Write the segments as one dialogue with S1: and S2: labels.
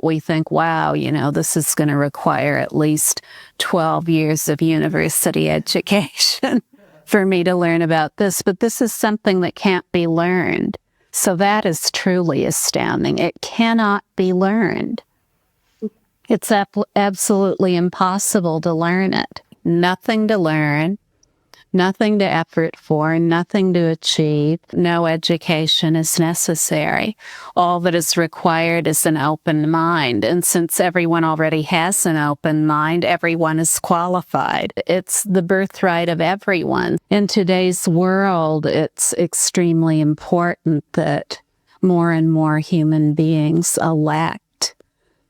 S1: We think, wow, this is going to require at least 12 years of university education for me to learn about this. But this is something that can't be learned. So that is truly astounding. It cannot be learned. It's absolutely impossible to learn it. Nothing to learn, nothing to effort for, nothing to achieve. No education is necessary. All that is required is an open mind. And since everyone already has an open mind, everyone is qualified. It's the birthright of everyone. In today's world, it's extremely important that more and more human beings elect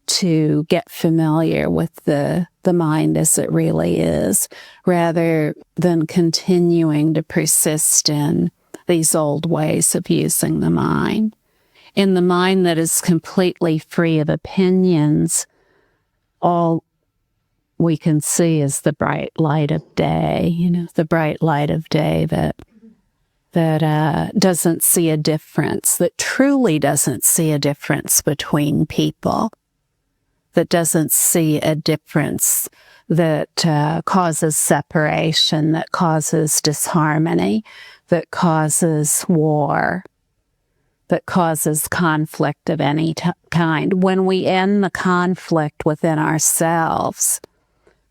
S1: to get familiar with the mind as it really is, rather than continuing to persist in these old ways of using the mind. In the mind that is completely free of opinions, all we can see is the bright light of day, the bright light of day that doesn't see a difference, that truly doesn't see a difference between people, that doesn't see a difference that causes separation, that causes disharmony, that causes war, that causes conflict of any kind. When we end the conflict within ourselves,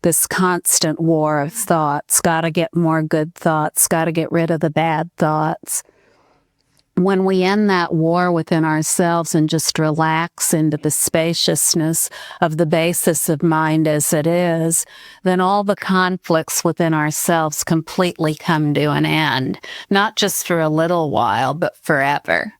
S1: this constant war of thoughts, got to get more good thoughts, got to get rid of the bad thoughts. When we end that war within ourselves and just relax into the spaciousness of the basis of mind as it is, then all the conflicts within ourselves completely come to an end, not just for a little while, but forever.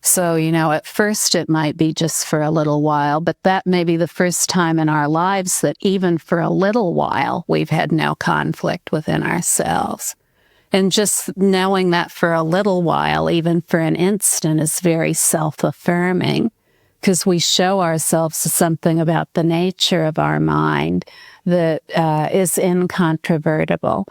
S1: So, at first it might be just for a little while, but that may be the first time in our lives that even for a little while, we've had no conflict within ourselves. And just knowing that for a little while, even for an instant, is very self-affirming, because we show ourselves something about the nature of our mind that is incontrovertible.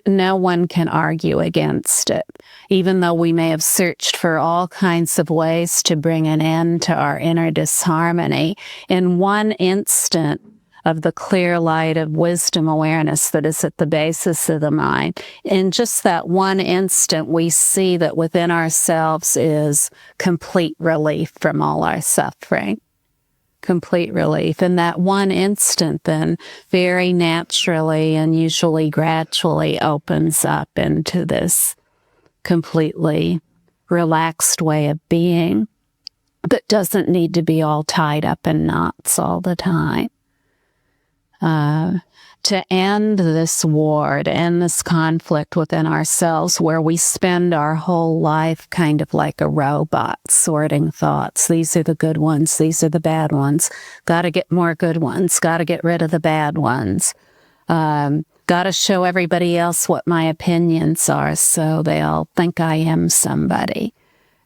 S1: No one can argue against it. Even though we may have searched for all kinds of ways to bring an end to our inner disharmony, in one instant of the clear light of wisdom awareness that is at the basis of the mind, in just that one instant, we see that within ourselves is complete relief from all our suffering. Complete relief. In that one instant, then, very naturally and usually gradually opens up into this completely relaxed way of being that doesn't need to be all tied up in knots all the time. To end this war, to end this conflict within ourselves where we spend our whole life kind of like a robot sorting thoughts. These are the good ones. These are the bad ones. Got to get more good ones. Got to get rid of the bad ones. Got to show everybody else what my opinions are so they all think I am somebody,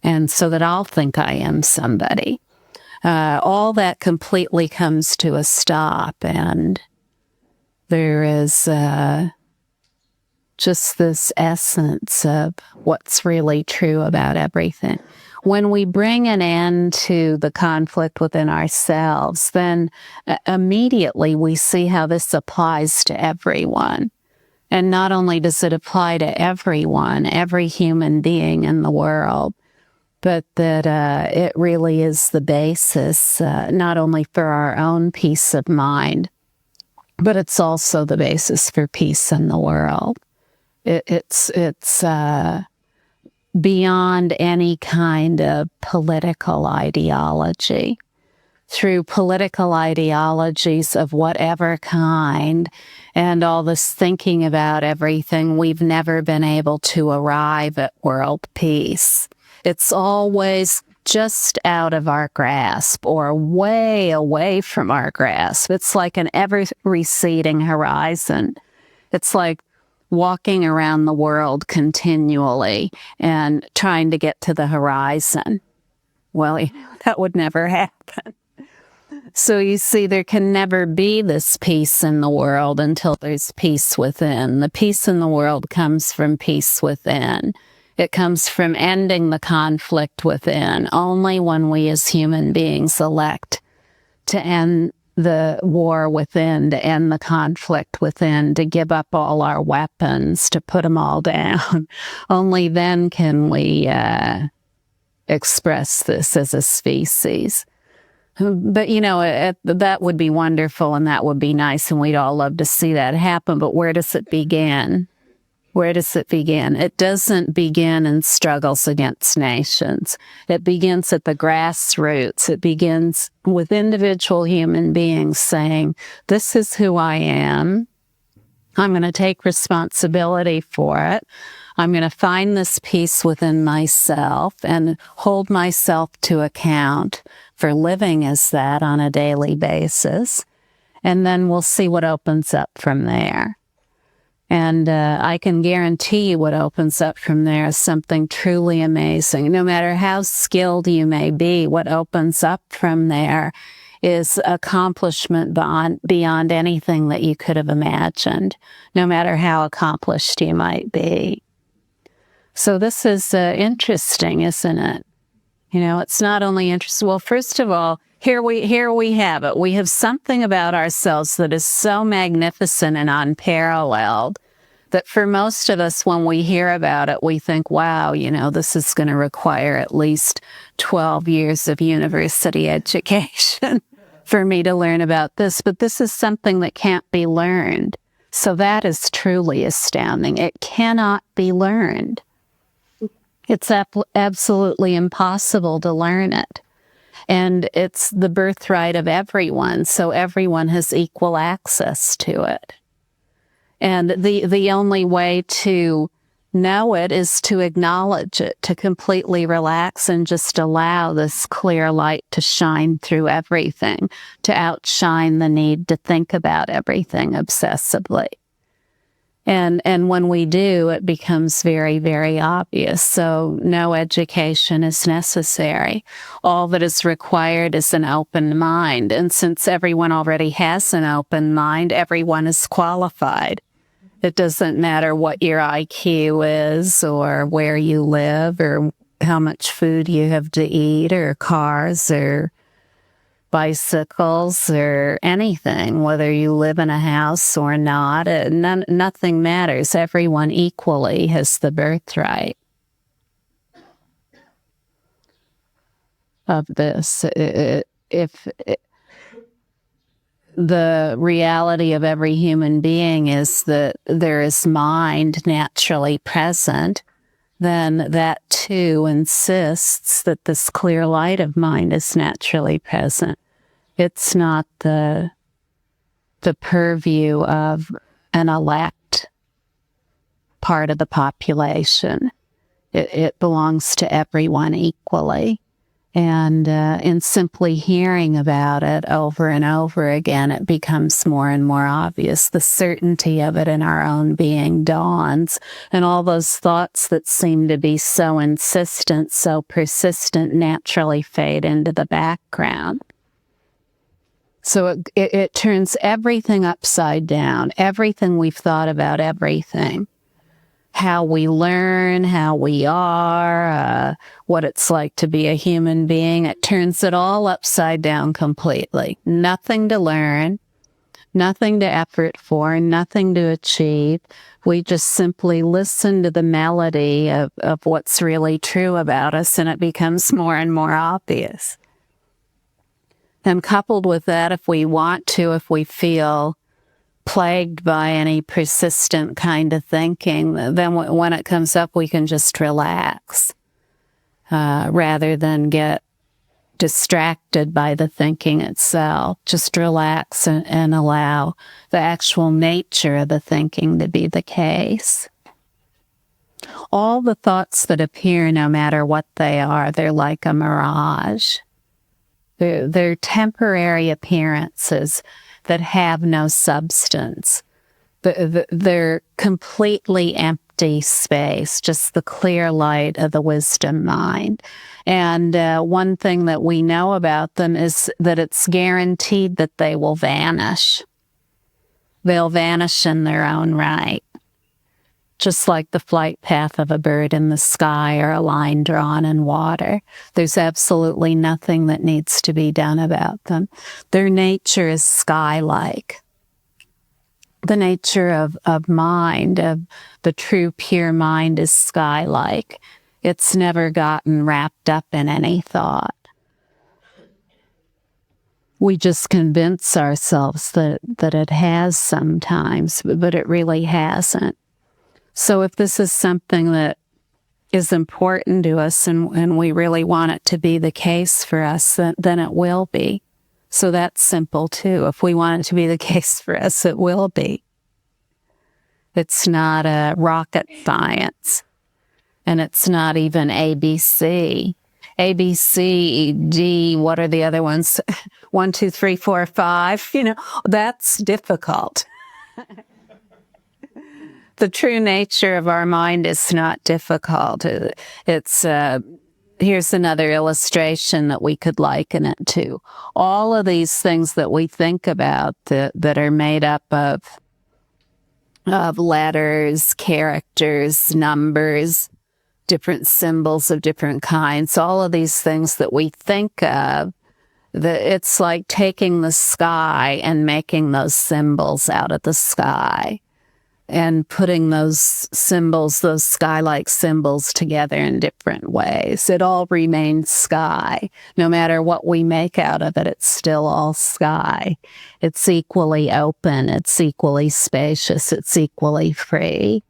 S1: and so that I'll think I am somebody. All that completely comes to a stop, and there is just this essence of what's really true about everything. When we bring an end to the conflict within ourselves, then immediately we see how this applies to everyone. And not only does it apply to everyone, every human being in the world, but that it really is the basis, not only for our own peace of mind, but it's also the basis for peace in the world. It's beyond any kind of political ideology. Through political ideologies of whatever kind and all this thinking about everything, we've never been able to arrive at world peace. It's always just out of our grasp or way away from our grasp. It's like an ever-receding horizon. It's like walking around the world continually and trying to get to the horizon. Well, that would never happen. So you see, there can never be this peace in the world until there's peace within. The peace in the world comes from peace within. It comes from ending the conflict within. Only when we as human beings elect to end the war within, to end the conflict within, to give up all our weapons, to put them all down. Only then can we express this as a species. But, that would be wonderful and that would be nice and we'd all love to see that happen. But where does it begin? Where does it begin? It doesn't begin in struggles against nations. It begins at the grassroots. It begins with individual human beings saying, this is who I am. I'm going to take responsibility for it. I'm going to find this peace within myself and hold myself to account for living as that on a daily basis. And then we'll see what opens up from there. And I can guarantee you what opens up from there is something truly amazing. No matter how skilled you may be, what opens up from there is accomplishment beyond anything that you could have imagined, no matter how accomplished you might be. So this is interesting, isn't it? It's not only interesting. Well, first of all, here we have it. We have something about ourselves that is so magnificent and unparalleled that for most of us, when we hear about it, we think, wow, this is going to require at least 12 years of university education for me to learn about this. But this is something that can't be learned. So that is truly astounding. It cannot be learned. It's absolutely impossible to learn it. And it's the birthright of everyone, so everyone has equal access to it. And the only way to know it is to acknowledge it, to completely relax and just allow this clear light to shine through everything, to outshine the need to think about everything obsessively. And when we do, it becomes very, very obvious. So no education is necessary. All that is required is an open mind. And since everyone already has an open mind, everyone is qualified. It doesn't matter what your IQ is or where you live or how much food you have to eat or cars or bicycles or anything, whether you live in a house or not. Nothing matters. Everyone equally has the birthright of this. If the reality of every human being is that there is mind naturally present, then that too insists that this clear light of mind is naturally present. It's not the purview of an elect part of the population. It belongs to everyone equally. And in simply hearing about it over and over again, it becomes more and more obvious. The certainty of it in our own being dawns, and all those thoughts that seem to be so insistent, so persistent, naturally fade into the background. So it turns everything upside down, everything we've thought about everything. How we learn, how we are, what it's like to be a human being. It turns it all upside down completely. Nothing to learn, nothing to effort for, nothing to achieve. We just simply listen to the melody of what's really true about us, and it becomes more and more obvious. And coupled with that, if we want to, if we feel plagued by any persistent kind of thinking, then when it comes up, we can just relax rather than get distracted by the thinking itself. Just relax and allow the actual nature of the thinking to be the case. All the thoughts that appear, no matter what they are, they're like a mirage. They're temporary appearances that have no substance. They're completely empty space, just the clear light of the wisdom mind. And one thing that we know about them is that it's guaranteed that they will vanish. They'll vanish in their own right. just like the flight path of a bird in the sky or a line drawn in water. There's absolutely nothing that needs to be done about them. Their nature is sky-like. The nature of mind, of the true pure mind, is sky-like. It's never gotten wrapped up in any thought. We just convince ourselves that it has sometimes, but it really hasn't. So if this is something that is important to us and we really want it to be the case for us, then it will be. So that's simple too. If we want it to be the case for us, it will be. It's not a rocket science. And it's not even ABC. A, B, C, D, what are the other ones? 1, 2, 3, 4, 5. That's difficult. The true nature of our mind is not difficult. It's here's another illustration that we could liken it to. All of these things that we think about that are made up of letters, characters, numbers, different symbols of different kinds, all of these things that we think of, it's like taking the sky and making those symbols out of the sky and putting those symbols, those sky-like symbols, together in different ways. It all remains sky. No matter what we make out of it, it's still all sky. It's equally open, it's equally spacious, it's equally free.